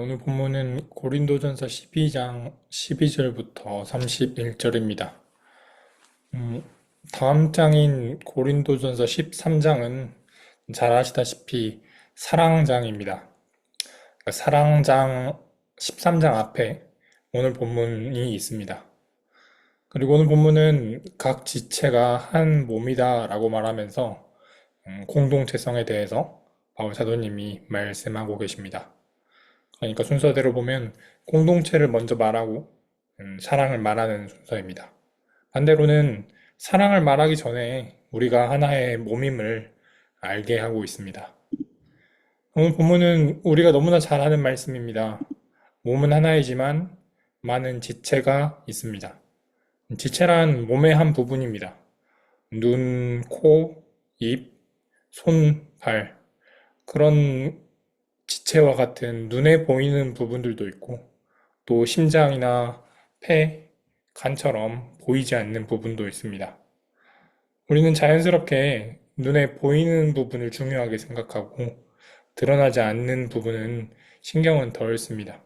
오늘 본문은 고린도전서 12장 12절부터 31절입니다. 다음 장인 고린도전서 13장은 잘 아시다시피 사랑장입니다. 사랑장 13장 앞에 오늘 본문이 있습니다. 그리고 오늘 본문은 각 지체가 한 몸이다 라고 말하면서 공동체성에 대해서 바울 사도님이 말씀하고 계십니다. 그러니까 순서대로 보면 공동체를 먼저 말하고 사랑을 말하는 순서입니다. 반대로는 사랑을 말하기 전에 우리가 하나의 몸임을 알게 하고 있습니다. 오늘 본문은 우리가 너무나 잘 아는 말씀입니다. 몸은 하나이지만 많은 지체가 있습니다. 지체란 몸의 한 부분입니다. 눈, 코, 입, 손, 발 그런 지체와 같은 눈에 보이는 부분들도 있고 또 심장이나 폐, 간처럼 보이지 않는 부분도 있습니다. 우리는 자연스럽게 눈에 보이는 부분을 중요하게 생각하고 드러나지 않는 부분은 신경은 덜 씁니다.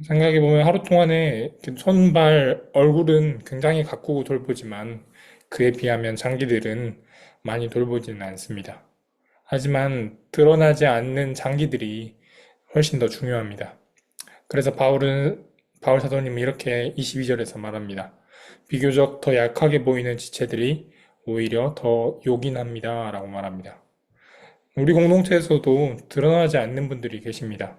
생각해보면 하루 동안에 손, 발, 얼굴은 굉장히 가꾸고 돌보지만 그에 비하면 장기들은 많이 돌보지는 않습니다. 하지만 드러나지 않는 장기들이 훨씬 더 중요합니다. 그래서 바울 사도님은 이렇게 22절에서 말합니다. 비교적 더 약하게 보이는 지체들이 오히려 더 요긴합니다. 라고 말합니다. 우리 공동체에서도 드러나지 않는 분들이 계십니다.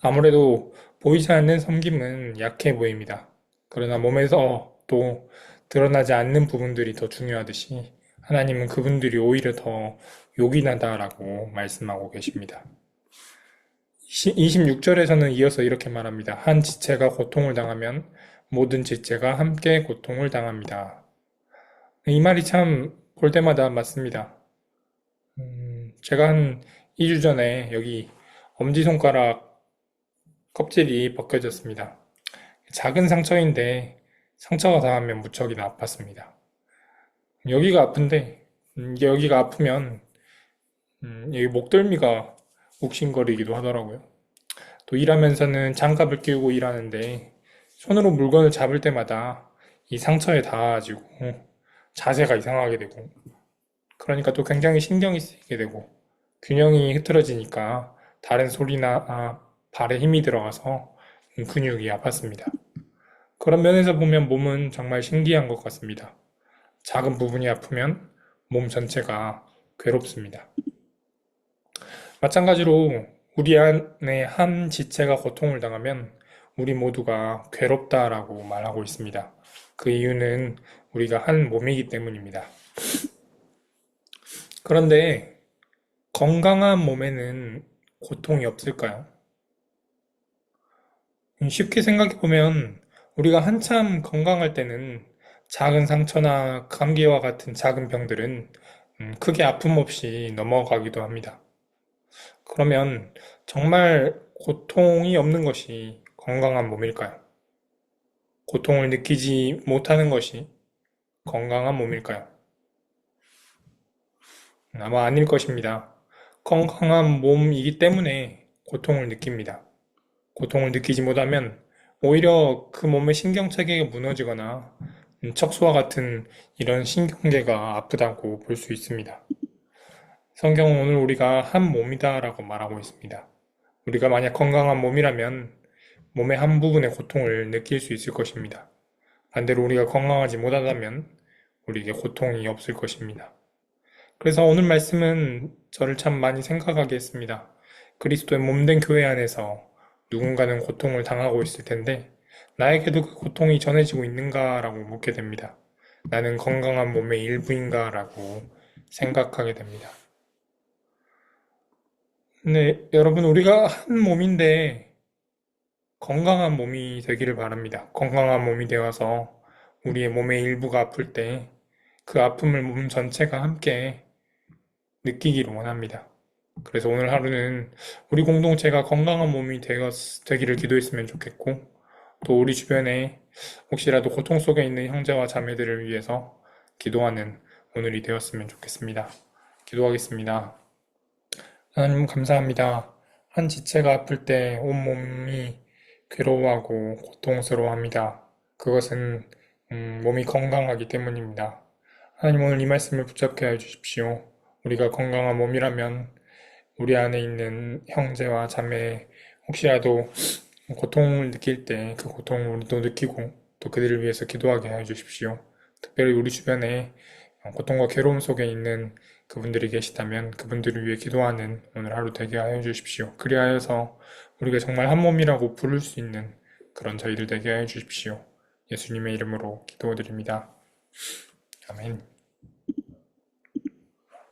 아무래도 보이지 않는 섬김은 약해 보입니다. 그러나 몸에서 또 드러나지 않는 부분들이 더 중요하듯이 하나님은 그분들이 오히려 더 요긴하다라고 말씀하고 계십니다. 26절에서는 이어서 이렇게 말합니다. 한 지체가 고통을 당하면 모든 지체가 함께 고통을 당합니다. 이 말이 참 볼 때마다 맞습니다. 제가 한 2주 전에 여기 엄지손가락 껍질이 벗겨졌습니다. 작은 상처인데 상처가 닿으면 무척이나 아팠습니다. 여기가 아픈데 여기가 아프면 여기 목덜미가 욱신거리기도 하더라고요. 또 일하면서는 장갑을 끼고 일하는데 손으로 물건을 잡을 때마다 이 상처에 닿아가지고 자세가 이상하게 되고 그러니까 또 굉장히 신경이 쓰이게 되고 균형이 흐트러지니까 다른 소리나 발에 힘이 들어가서 근육이 아팠습니다. 그런 면에서 보면 몸은 정말 신기한 것 같습니다. 작은 부분이 아프면 몸 전체가 괴롭습니다. 마찬가지로 우리 안에 한 지체가 고통을 당하면 우리 모두가 괴롭다라고 말하고 있습니다. 그 이유는 우리가 한 몸이기 때문입니다. 그런데 건강한 몸에는 고통이 없을까요? 쉽게 생각해보면 우리가 한참 건강할 때는 작은 상처나 감기와 같은 작은 병들은 크게 아픔 없이 넘어가기도 합니다. 그러면 정말 고통이 없는 것이 건강한 몸일까요? 고통을 느끼지 못하는 것이 건강한 몸일까요? 아마 아닐 것입니다. 건강한 몸이기 때문에 고통을 느낍니다. 고통을 느끼지 못하면 오히려 그 몸의 신경체계가 무너지거나 척수와 같은 이런 신경계가 아프다고 볼 수 있습니다. 성경은 오늘 우리가 한 몸이다 라고 말하고 있습니다. 우리가 만약 건강한 몸이라면 몸의 한 부분의 고통을 느낄 수 있을 것입니다. 반대로 우리가 건강하지 못하다면 우리에게 고통이 없을 것입니다. 그래서 오늘 말씀은 저를 참 많이 생각하게 했습니다. 그리스도의 몸된 교회 안에서 누군가는 고통을 당하고 있을 텐데 나에게도 그 고통이 전해지고 있는가라고 묻게 됩니다. 나는 건강한 몸의 일부인가라고 생각하게 됩니다. 네, 여러분 우리가 한 몸인데 건강한 몸이 되기를 바랍니다. 건강한 몸이 되어서 우리의 몸의 일부가 아플 때 그 아픔을 몸 전체가 함께 느끼기를 원합니다. 그래서 오늘 하루는 우리 공동체가 건강한 몸이 되기를 기도했으면 좋겠고 또 우리 주변에 혹시라도 고통 속에 있는 형제와 자매들을 위해서 기도하는 오늘이 되었으면 좋겠습니다. 기도하겠습니다. 하나님 감사합니다. 한 지체가 아플 때 온몸이 괴로워하고 고통스러워합니다. 그것은 몸이 건강하기 때문입니다. 하나님 오늘 이 말씀을 붙잡게 해주십시오. 우리가 건강한 몸이라면 우리 안에 있는 형제와 자매 혹시라도 고통을 느낄 때 그 고통을 우리도 느끼고 또 그들을 위해서 기도하게 해주십시오. 특별히 우리 주변에 고통과 괴로움 속에 있는 그분들이 계시다면 그분들을 위해 기도하는 오늘 하루 되게 하여 주십시오. 그리하여서 우리가 정말 한 몸이라고 부를 수 있는 그런 저희들 되게 하여 주십시오. 예수님의 이름으로 기도드립니다. 아멘.